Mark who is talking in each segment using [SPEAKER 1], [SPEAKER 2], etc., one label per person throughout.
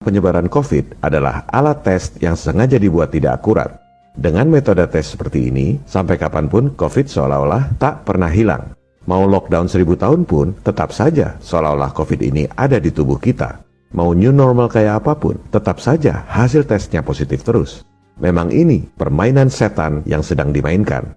[SPEAKER 1] Penyebaran COVID adalah alat tes yang sengaja dibuat tidak akurat. Dengan metode tes seperti ini, sampai kapanpun COVID seolah-olah tak pernah hilang. Mau lockdown 1000 tahun pun, tetap saja seolah-olah COVID ini ada di tubuh kita. Mau new normal kayak apapun, tetap saja hasil tesnya positif terus. Memang ini permainan setan yang sedang dimainkan.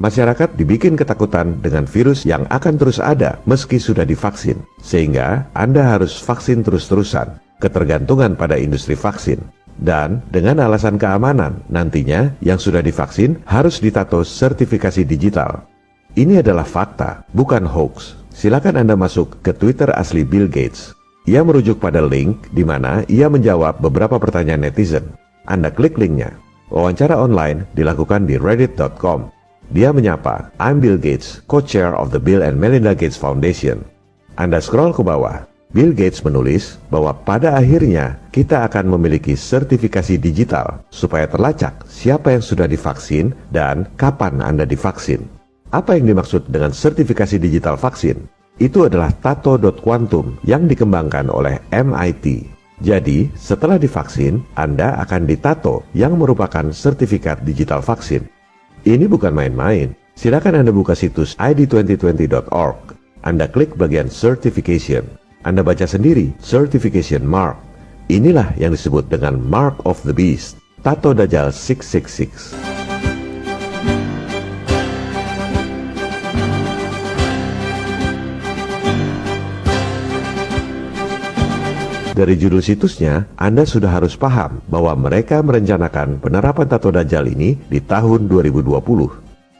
[SPEAKER 1] Masyarakat dibikin ketakutan dengan virus yang akan terus ada meski sudah divaksin. Sehingga Anda harus vaksin terus-terusan, ketergantungan pada industri vaksin. Dan dengan alasan keamanan, nantinya yang sudah divaksin harus ditato sertifikasi digital. Ini adalah fakta, bukan hoax. Silakan Anda masuk ke Twitter asli Bill Gates. Ia merujuk pada link di mana ia menjawab beberapa pertanyaan netizen. Anda klik linknya. Wawancara online dilakukan di reddit.com. Dia menyapa, "I'm Bill Gates, co-chair of the Bill and Melinda Gates Foundation." Anda scroll ke bawah. Bill Gates menulis bahwa pada akhirnya kita akan memiliki sertifikasi digital supaya terlacak siapa yang sudah divaksin dan kapan Anda divaksin. Apa yang dimaksud dengan sertifikasi digital vaksin? Itu adalah Tato.Quantum yang dikembangkan oleh MIT. Jadi, setelah divaksin, Anda akan ditato yang merupakan sertifikat digital vaksin. Ini bukan main-main. Silakan Anda buka situs id2020.org. Anda klik bagian Certification. Anda baca sendiri, Certification Mark. Inilah yang disebut dengan Mark of the Beast, Tato Dajjal 666. Dari judul situsnya, Anda sudah harus paham bahwa mereka merencanakan penerapan Tato Dajjal ini di tahun 2020.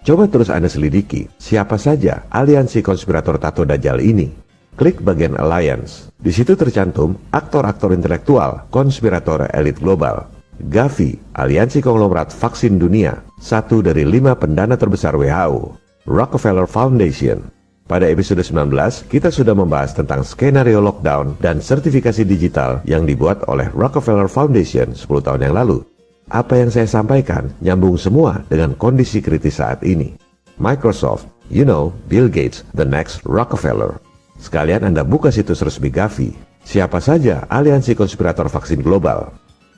[SPEAKER 1] Coba terus Anda selidiki, siapa saja aliansi konspirator Tato Dajjal ini. Klik bagian Alliance. Di situ tercantum aktor-aktor intelektual, konspirator elit global. Gavi, aliansi konglomerat vaksin dunia, satu dari 5 pendana terbesar WHO. Rockefeller Foundation. Pada episode 19, kita sudah membahas tentang skenario lockdown dan sertifikasi digital yang dibuat oleh Rockefeller Foundation 10 tahun yang lalu. Apa yang saya sampaikan nyambung semua dengan kondisi kritis saat ini. Microsoft, Bill Gates, the next Rockefeller. Sekalian Anda buka situs resmi Gavi. Siapa saja aliansi konspirator vaksin global.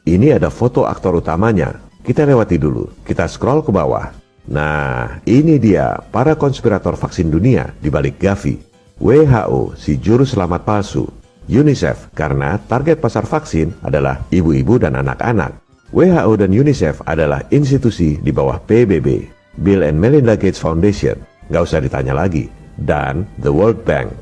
[SPEAKER 1] Ini ada foto aktor utamanya. Kita lewati dulu. Kita scroll ke bawah. Nah, ini dia para konspirator vaksin dunia di balik Gavi. WHO, si juru selamat palsu. UNICEF, karena target pasar vaksin adalah ibu-ibu dan anak-anak. WHO dan UNICEF adalah institusi di bawah PBB. Bill and Melinda Gates Foundation, nggak usah ditanya lagi. Dan The World Bank.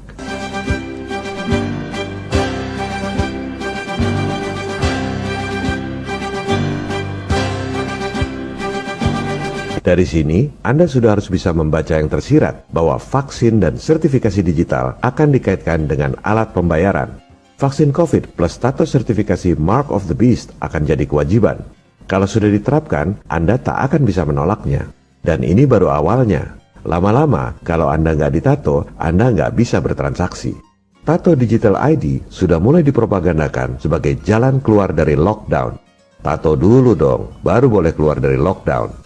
[SPEAKER 1] Dari sini, Anda sudah harus bisa membaca yang tersirat bahwa vaksin dan sertifikasi digital akan dikaitkan dengan alat pembayaran. Vaksin COVID plus tato sertifikasi Mark of the Beast akan jadi kewajiban. Kalau sudah diterapkan, Anda tak akan bisa menolaknya. Dan ini baru awalnya. Lama-lama, kalau Anda nggak ditato, Anda nggak bisa bertransaksi. Tato Digital ID sudah mulai dipropagandakan sebagai jalan keluar dari lockdown. Tato dulu dong, baru boleh keluar dari lockdown.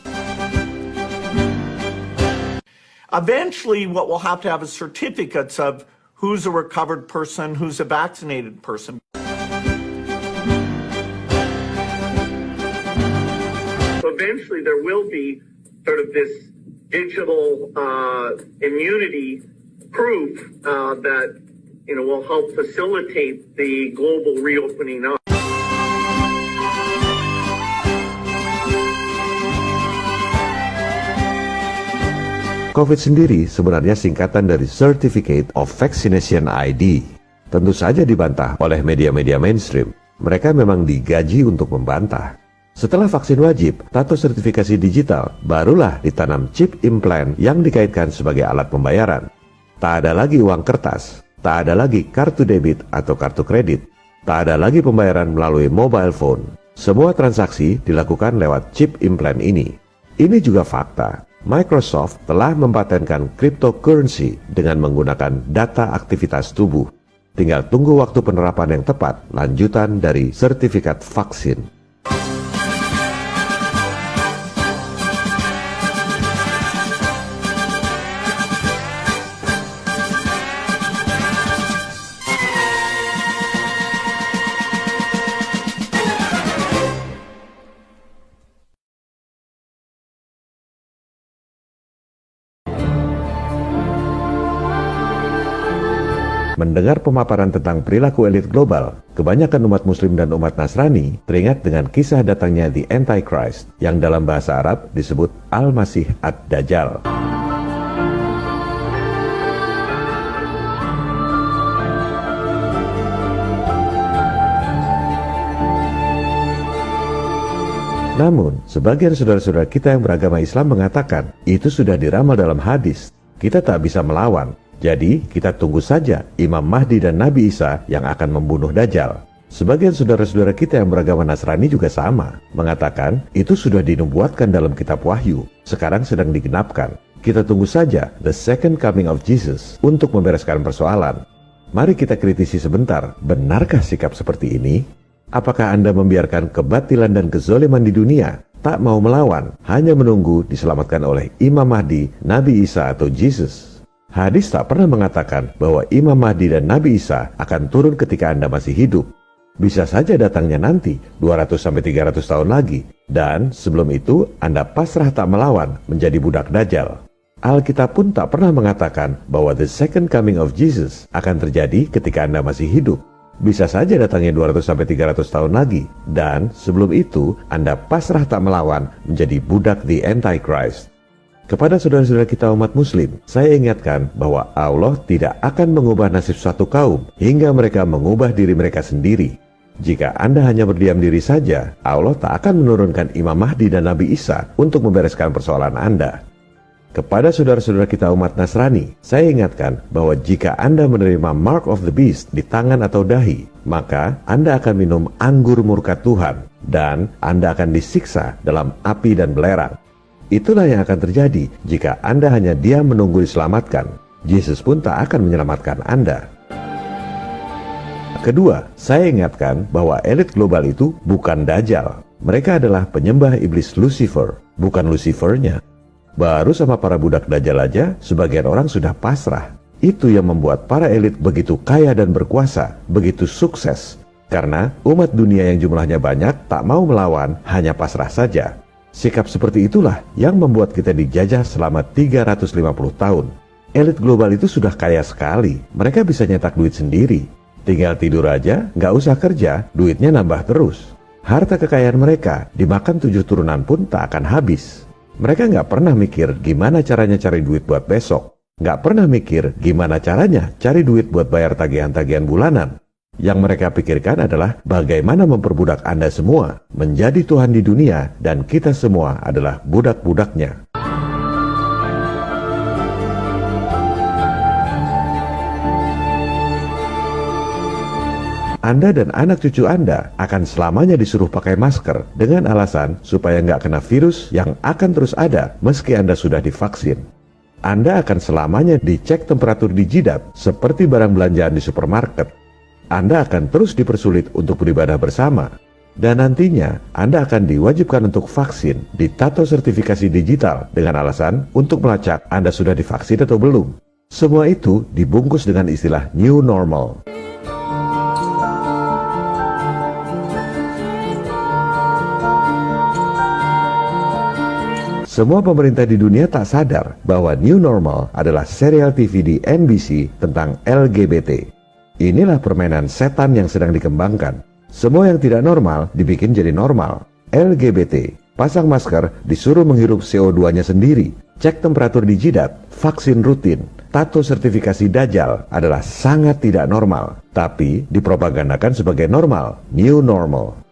[SPEAKER 2] Eventually, what we'll have to have is certificates of who's a recovered person, who's a vaccinated person. So eventually, there will be sort of this digital immunity proof that will help facilitate the global reopening up.
[SPEAKER 1] COVID sendiri sebenarnya singkatan dari Certificate of Vaccination ID. Tentu saja dibantah oleh media-media mainstream. Mereka memang digaji untuk membantah. Setelah vaksin wajib, tato sertifikasi digital, barulah ditanam chip implant yang dikaitkan sebagai alat pembayaran. Tak ada lagi uang kertas, tak ada lagi kartu debit atau kartu kredit, tak ada lagi pembayaran melalui mobile phone. Semua transaksi dilakukan lewat chip implant ini. Ini juga fakta. Microsoft telah mempatenkan cryptocurrency dengan menggunakan data aktivitas tubuh. Tinggal tunggu waktu penerapan yang tepat, lanjutan dari sertifikat vaksin. mendengar pemaparan tentang perilaku elit global, kebanyakan umat Muslim dan umat Nasrani teringat dengan kisah datangnya The Antichrist yang dalam bahasa Arab disebut Al-Masih Ad-Dajjal. Namun, sebagian saudara-saudara kita yang beragama Islam mengatakan, itu sudah diramal dalam hadis. Kita tak bisa melawan. Jadi, kita tunggu saja Imam Mahdi dan Nabi Isa yang akan membunuh Dajjal. Sebagian saudara-saudara kita yang beragama Nasrani juga sama, mengatakan itu sudah dinubuatkan dalam kitab Wahyu, sekarang sedang digenapkan. Kita tunggu saja the second coming of Jesus untuk membereskan persoalan. Mari kita kritisi sebentar, benarkah sikap seperti ini? Apakah Anda membiarkan kebatilan dan kezoliman di dunia, tak mau melawan, hanya menunggu diselamatkan oleh Imam Mahdi, Nabi Isa atau Jesus? Hadis tak pernah mengatakan bahwa Imam Mahdi dan Nabi Isa akan turun ketika Anda masih hidup. Bisa saja datangnya nanti, 200-300 tahun lagi, dan sebelum itu Anda pasrah tak melawan, menjadi budak Dajjal. Alkitab pun tak pernah mengatakan bahwa the second coming of Jesus akan terjadi ketika Anda masih hidup. Bisa saja datangnya 200-300 tahun lagi, dan sebelum itu Anda pasrah tak melawan, menjadi budak The Antichrist. Kepada saudara-saudara kita umat Muslim, saya ingatkan bahwa Allah tidak akan mengubah nasib suatu kaum hingga mereka mengubah diri mereka sendiri. Jika Anda hanya berdiam diri saja, Allah tak akan menurunkan Imam Mahdi dan Nabi Isa untuk membereskan persoalan Anda. Kepada saudara-saudara kita umat Nasrani, saya ingatkan bahwa jika Anda menerima Mark of the Beast di tangan atau dahi, maka Anda akan minum anggur murka Tuhan, dan Anda akan disiksa dalam api dan belerang. Itulah yang akan terjadi jika Anda hanya diam menunggu diselamatkan. Yesus pun tak akan menyelamatkan Anda. Kedua, saya ingatkan bahwa elit global itu bukan Dajjal. Mereka adalah penyembah iblis Lucifer, bukan Lucifernya. Baru sama para budak Dajjal aja, sebagian orang sudah pasrah. Itu yang membuat para elit begitu kaya dan berkuasa, begitu sukses. Karena umat dunia yang jumlahnya banyak tak mau melawan, hanya pasrah saja. Sikap seperti itulah yang membuat kita dijajah selama 350 tahun. Elit global itu sudah kaya sekali, mereka bisa nyetak duit sendiri. Tinggal tidur aja, nggak usah kerja, duitnya nambah terus. Harta kekayaan mereka dimakan 7 turunan pun tak akan habis. Mereka nggak pernah mikir gimana caranya cari duit buat besok. Nggak pernah mikir gimana caranya cari duit buat bayar tagihan-tagihan bulanan. Yang mereka pikirkan adalah bagaimana memperbudak Anda semua menjadi Tuhan di dunia, dan kita semua adalah budak-budaknya. Anda dan anak cucu Anda akan selamanya disuruh pakai masker dengan alasan supaya nggak kena virus yang akan terus ada meski Anda sudah divaksin. Anda akan selamanya dicek temperatur di jidat seperti barang belanjaan di supermarket. Anda akan terus dipersulit untuk beribadah bersama. Dan nantinya Anda akan diwajibkan untuk vaksin, ditato sertifikasi digital dengan alasan untuk melacak Anda sudah divaksin atau belum. Semua itu dibungkus dengan istilah new normal. Semua pemerintah di dunia tak sadar bahwa New Normal adalah serial TV di NBC tentang LGBT. Inilah permainan setan yang sedang dikembangkan. Semua yang tidak normal dibikin jadi normal. LGBT, pasang masker, disuruh menghirup CO2-nya sendiri, cek temperatur di jidat, vaksin rutin, tato sertifikasi Dajjal adalah sangat tidak normal, tapi dipropagandakan sebagai normal, New Normal.